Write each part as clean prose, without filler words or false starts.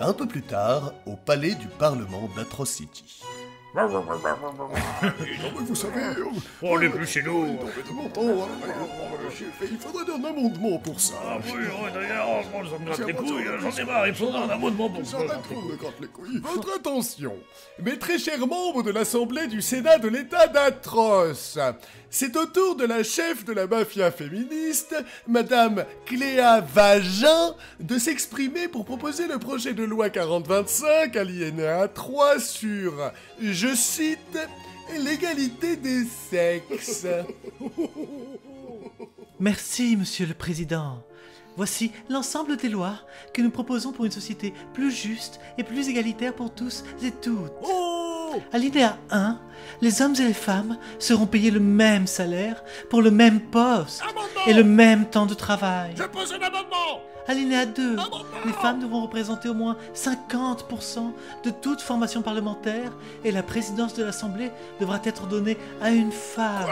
Un peu plus tard, au palais du Parlement d'Atrocity. Non mais vous savez... On n'est plus chez nous. Non mais de mon temps, il faudrait un amendement pour ça. Ah oui, d'ailleurs, ça me gratte les couilles, j'en ai marre, il faudra un amendement pour ça. J'arrête qu'on me gratte les couilles. Votre attention, mes très chers membres de l'Assemblée du Sénat de l'État d'Atroce. C'est au tour de la chef de la mafia féministe, Madame Cléa Vagin, de s'exprimer pour proposer le projet de loi 4025 alinéa 3 sur, je cite, l'égalité des sexes. Merci, Monsieur le Président. Voici l'ensemble des lois que nous proposons pour une société plus juste et plus égalitaire pour tous et toutes. Alinéa 1. Les hommes et les femmes seront payés le même salaire pour le même poste et le même temps de travail. Je pose un amendement. Alinéa 2. Les femmes devront représenter au moins 50% de toute formation parlementaire et la présidence de l'Assemblée devra être donnée à une femme.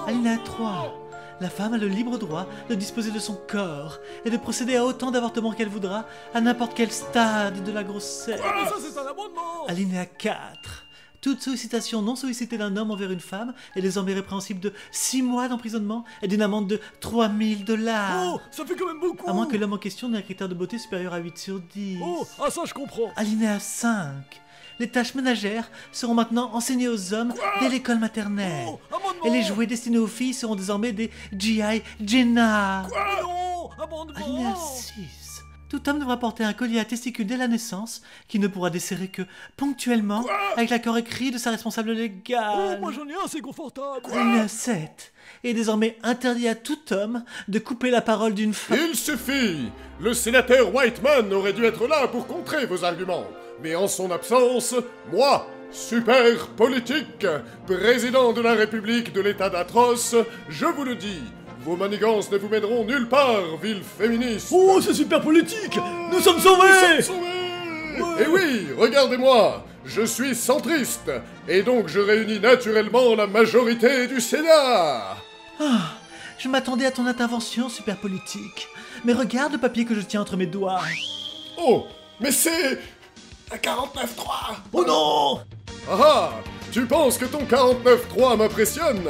Alinéa 3. La femme a le libre droit de disposer de son corps et de procéder à autant d'avortements qu'elle voudra à n'importe quel stade de la grossesse. Mais ça, c'est un amendement. Alinéa 4. Toute sollicitation non sollicitée d'un homme envers une femme est désormais répréhensible de 6 mois d'emprisonnement et d'une amende de 3000 $. Oh, ça fait quand même beaucoup. À moins que l'homme en question n'ait un critère de beauté supérieur à 8 sur 10. Oh, ah ça je comprends. Alinéa 5. Les tâches ménagères seront maintenant enseignées aux hommes dès l'école maternelle. Oh, amendement. Et les jouets destinés aux filles seront désormais des G.I. Jenna. Mais non, amendement. Alinéa 6. Tout homme devra porter un collier à testicules dès la naissance, qui ne pourra desserrer que ponctuellement, avec l'accord écrit de sa responsable légale. Oh, moi j'en ai un, c'est confortable. Alinéa 7. Il est désormais interdit à tout homme de couper la parole d'une femme. Il suffit. Le sénateur Whiteman aurait dû être là pour contrer vos arguments. Mais en son absence, moi, super politique, président de la République de l'État d'Atroce, je vous le dis, vos manigances ne vous mèneront nulle part, ville féministe. Oh, c'est super politique. Nous sommes sauvés. Nous sommes sauvés. Et oui, regardez-moi, je suis centriste, et donc je réunis naturellement la majorité du Sénat. Ah, je m'attendais à ton intervention, super politique. Mais regarde le papier que je tiens entre mes doigts. Oh, mais c'est... un 49.3. Oh non. Ah, tu penses que ton 49.3 m'impressionne?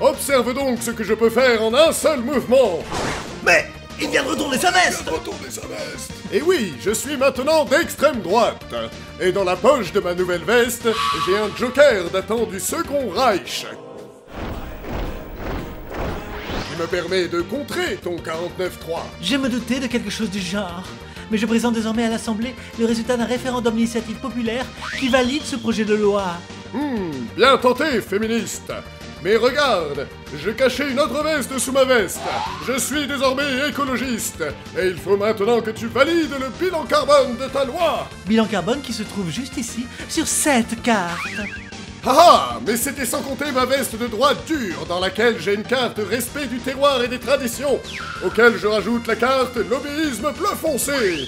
Observe donc ce que je peux faire en un seul mouvement. Mais il vient de retourner sa veste. Et oui, je suis maintenant d'extrême droite. Et dans la poche de ma nouvelle veste, j'ai un joker datant du Second Reich. Qui me permet de contrer ton 49.3. Je me doutais de quelque chose du genre. Mais je présente désormais à l'Assemblée le résultat d'un référendum d'initiative populaire qui valide ce projet de loi. Bien tenté, féministe. Mais regarde, je cachais une autre veste sous ma veste. Je suis désormais écologiste. Et il faut maintenant que tu valides le bilan carbone de ta loi. Bilan carbone qui se trouve juste ici, sur cette carte. Ah, mais c'était sans compter ma veste de droite dure, dans laquelle j'ai une carte respect du terroir et des traditions, auquel je rajoute la carte lobbyisme bleu foncé.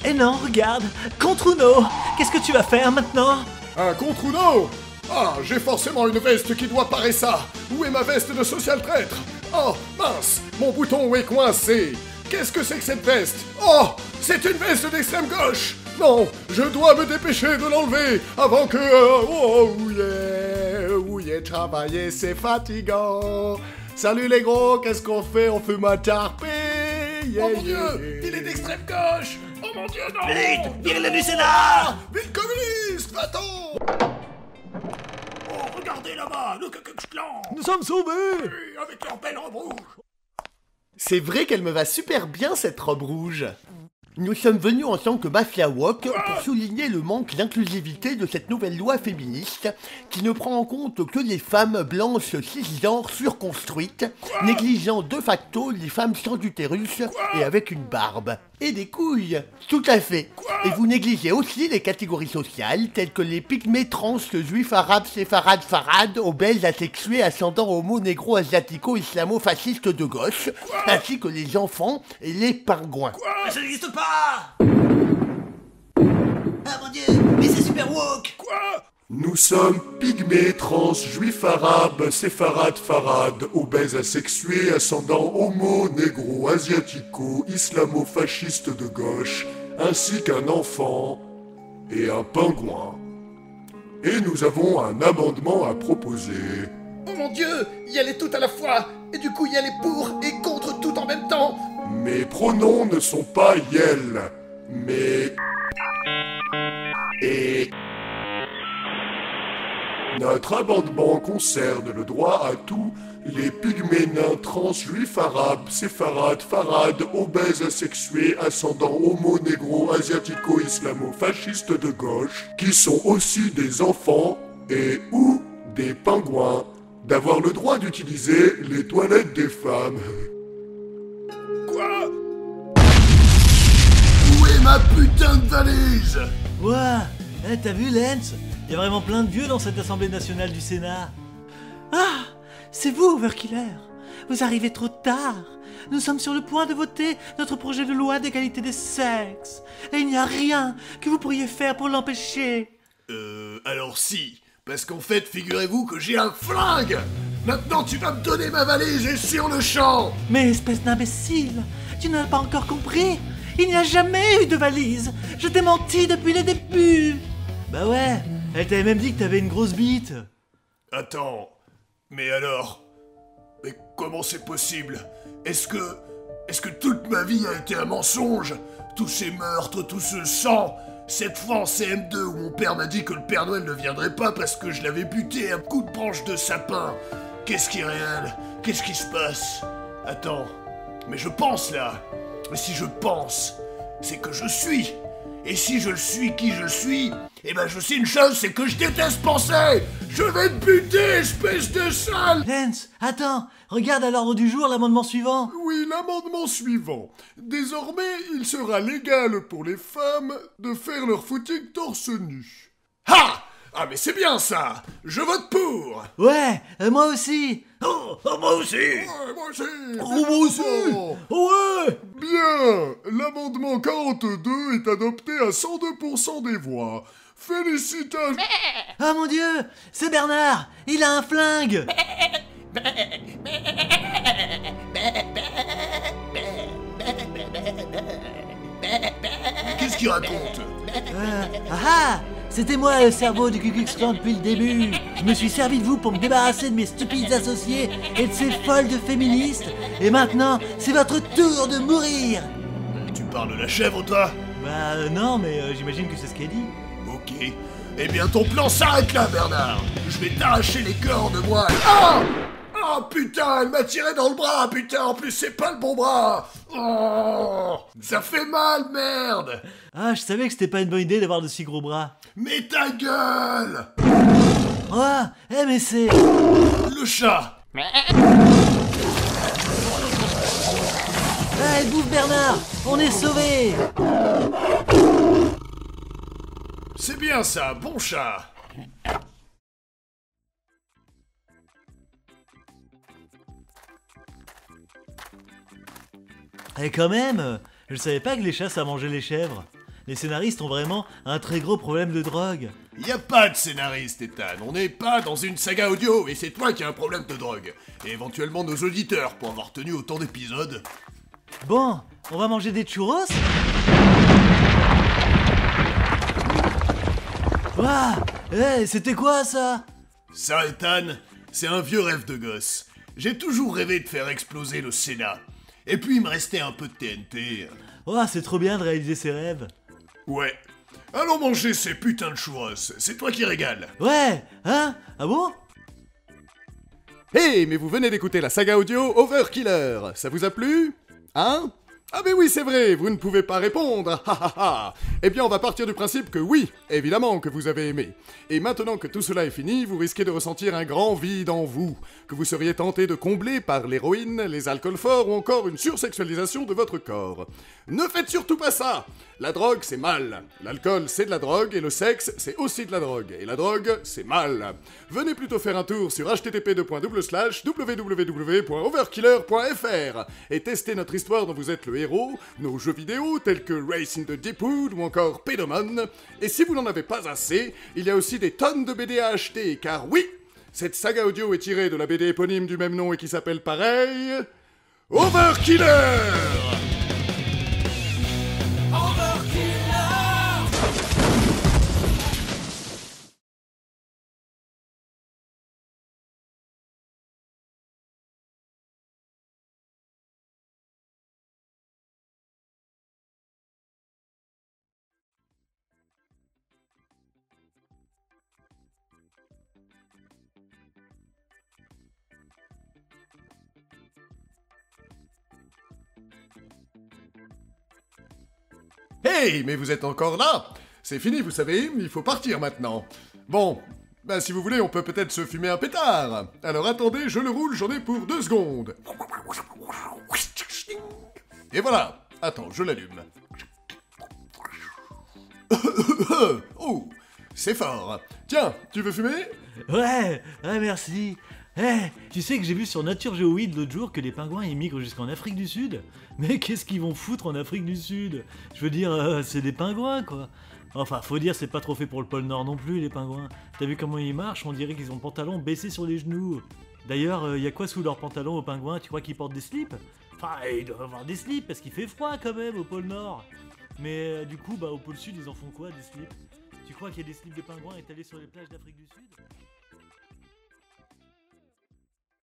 Et non, regarde, contre Uno. Qu'est-ce que tu vas faire maintenant? Un contre Uno? Ah, j'ai forcément une veste qui doit parer ça. Où est ma veste de social traître? Oh, mince, mon bouton est coincé. Qu'est-ce que c'est que cette veste? Oh, c'est une veste d'extrême gauche. Non, je dois me dépêcher de l'enlever avant que... oh yeah, travailler c'est fatigant. Salut les gros, qu'est-ce qu'on fait? On fume un tarpé. Yeah, Oh mon Dieu, il est d'extrême gauche. Oh mon Dieu, non. Vite, virez-le du Sénat. Vite communiste, va-t'en. Oh, regardez là-bas, le Ku Klux Klan. Nous sommes sauvés. Oui, avec leur belle robe rouge. C'est vrai qu'elle me va super bien cette robe rouge. Nous sommes venus en tant que Mafia Walk pour souligner le manque d'inclusivité de cette nouvelle loi féministe qui ne prend en compte que les femmes blanches cisgenres surconstruites, négligeant de facto les femmes sans utérus et avec une barbe. Et des couilles. Tout à fait. Et vous négligez aussi les catégories sociales telles que les pygmées trans, juifs, arabes, séfarades, farades, obèses, asexués, ascendants homo, négro, asiatico, islamo-fascistes de gauche, ainsi que les enfants et les pingouins. Mais ça n'existe pas. Ah mon Dieu, mais c'est super woke. Quoi? Nous sommes pygmées, trans, juifs arabes, séfarades, farades, obèses asexués, ascendants homo, négro, asiatico, islamo-fascistes de gauche, ainsi qu'un enfant et un pingouin. Et nous avons un amendement à proposer. Oh mon Dieu, y aller tout à la fois, et du coup y aller pour et contre tout en même temps. Mes pronoms ne sont pas yel, mais... et... Notre amendement concerne le droit à tous les pygmées nains trans juifs arabes, séfarades, farades, obèses, asexués, ascendants, homo, négro, asiatico, islamo, fascistes de gauche, qui sont aussi des enfants et ou des pingouins, d'avoir le droit d'utiliser les toilettes des femmes. Quoi? Où est ma putain de valise? Ouah, t'as vu, Lance? Il y a vraiment plein de vieux dans cette Assemblée nationale du Sénat. Ah, c'est vous, Overkiller. Vous arrivez trop tard. Nous sommes sur le point de voter notre projet de loi d'égalité des sexes. Et il n'y a rien que vous pourriez faire pour l'empêcher. Alors si, parce qu'en fait, figurez-vous que j'ai un flingue. Maintenant, tu vas me donner ma valise et sur le champ. Mais espèce d'imbécile, tu n'as pas encore compris? Il n'y a jamais eu de valise. Je t'ai menti depuis le début. Bah ouais, elle t'avait même dit que t'avais une grosse bite. Attends, mais alors? Mais comment c'est possible? Est-ce que toute ma vie a été un mensonge? Tous ces meurtres, tout ce sang? Cette fois en CM2 où mon père m'a dit que le Père Noël ne viendrait pas parce que je l'avais buté à coups de branche de sapin. Qu'est-ce qui est réel? Qu'est-ce qui se passe? Attends, mais je pense là. Mais si je pense, c'est que je suis. Et si je le suis qui je suis, eh ben je sais une chose, c'est que je déteste penser. Je vais te buter, espèce de sale. Lance, attends, regarde à l'ordre du jour l'amendement suivant. Oui, l'amendement suivant. Désormais, il sera légal pour les femmes de faire leur footing torse nu. Ha! Ah mais c'est bien ça. Je vote pour. Ouais, moi aussi. Oh, moi aussi. Moi aussi. moi aussi. Ouais. Bien, l'amendement 42 est adopté à 102% des voix. Félicitations. Ah mon Dieu, c'est Bernard, il a un flingue. Qu'est-ce qu'il raconte? C'était moi le cerveau du Ku Klux Klan depuis le début. Je me suis servi de vous pour me débarrasser de mes stupides associés et de ces folles de féministes. Et maintenant, c'est votre tour de mourir. Tu parles de la chèvre, toi? Bah non, mais j'imagine que c'est ce qu'elle dit. Ok. Eh bien, ton plan s'arrête là, Bernard. Je vais t'arracher les cornes, moi. Ah! Oh putain, elle m'a tiré dans le bras, putain, en plus c'est pas le bon bras. Oh, ça fait mal, merde. Ah, je savais que c'était pas une bonne idée d'avoir de si gros bras. Mais ta gueule. Oh, mais c'est... Le chat. Elle bouffe Bernard, on est sauvés. C'est bien ça, bon chat. Et quand même, je savais pas que les chats ça mangeait les chèvres. Les scénaristes ont vraiment un très gros problème de drogue. Y a pas de scénariste, Ethan. On n'est pas dans une saga audio et c'est toi qui as un problème de drogue. Et éventuellement nos auditeurs pour avoir tenu autant d'épisodes. Bon, on va manger des churros? Ouah, c'était quoi ça? Ça, Ethan, c'est un vieux rêve de gosse. J'ai toujours rêvé de faire exploser le Sénat. Et puis il me restait un peu de TNT. Ouah, c'est trop bien de réaliser ses rêves. Ouais. Allons manger ces putains de churros. C'est toi qui régales. Ouais, hein? Ah bon? Hey, mais vous venez d'écouter la saga audio Overkiller. Ça vous a plu? Hein? Ah mais oui, c'est vrai, vous ne pouvez pas répondre. Eh bien, on va partir du principe que oui, évidemment que vous avez aimé. Et maintenant que tout cela est fini, vous risquez de ressentir un grand vide en vous, que vous seriez tenté de combler par l'héroïne, les alcools forts ou encore une sursexualisation de votre corps. Ne faites surtout pas ça! La drogue, c'est mal. L'alcool, c'est de la drogue, et le sexe, c'est aussi de la drogue. Et la drogue, c'est mal. Venez plutôt faire un tour sur http://www.overkiller.fr et tester notre histoire dont vous êtes le héros, nos jeux vidéo tels que Race in the Deep Wood ou encore Pedomon. Et si vous n'en avez pas assez, il y a aussi des tonnes de BD à acheter, car oui, cette saga audio est tirée de la BD éponyme du même nom et qui s'appelle pareil... Overkiller! Overkiller. Hey, mais vous êtes encore là? C'est fini, vous savez, il faut partir maintenant. Bon, ben si vous voulez, on peut peut-être se fumer un pétard. Alors attendez, je le roule, j'en ai pour 2 secondes. Et voilà. Attends, je l'allume. Oh, c'est fort. Tiens, tu veux fumer? Ouais, merci. Tu sais que j'ai vu sur Nature Géoïde l'autre jour que les pingouins ils migrent jusqu'en Afrique du Sud? Mais qu'est-ce qu'ils vont foutre en Afrique du Sud? Je veux dire, c'est des pingouins quoi. Enfin, faut dire, c'est pas trop fait pour le pôle Nord non plus, les pingouins. T'as vu comment ils marchent? On dirait qu'ils ont le pantalon baissé sur les genoux. D'ailleurs, y a quoi sous leurs pantalons aux pingouins? Tu crois qu'ils portent des slips? Enfin, ils doivent avoir des slips parce qu'il fait froid quand même au pôle Nord. Mais du coup, au pôle Sud, ils en font quoi des slips? Tu crois qu'il y a des slips de pingouins étalés sur les plages d'Afrique du Sud?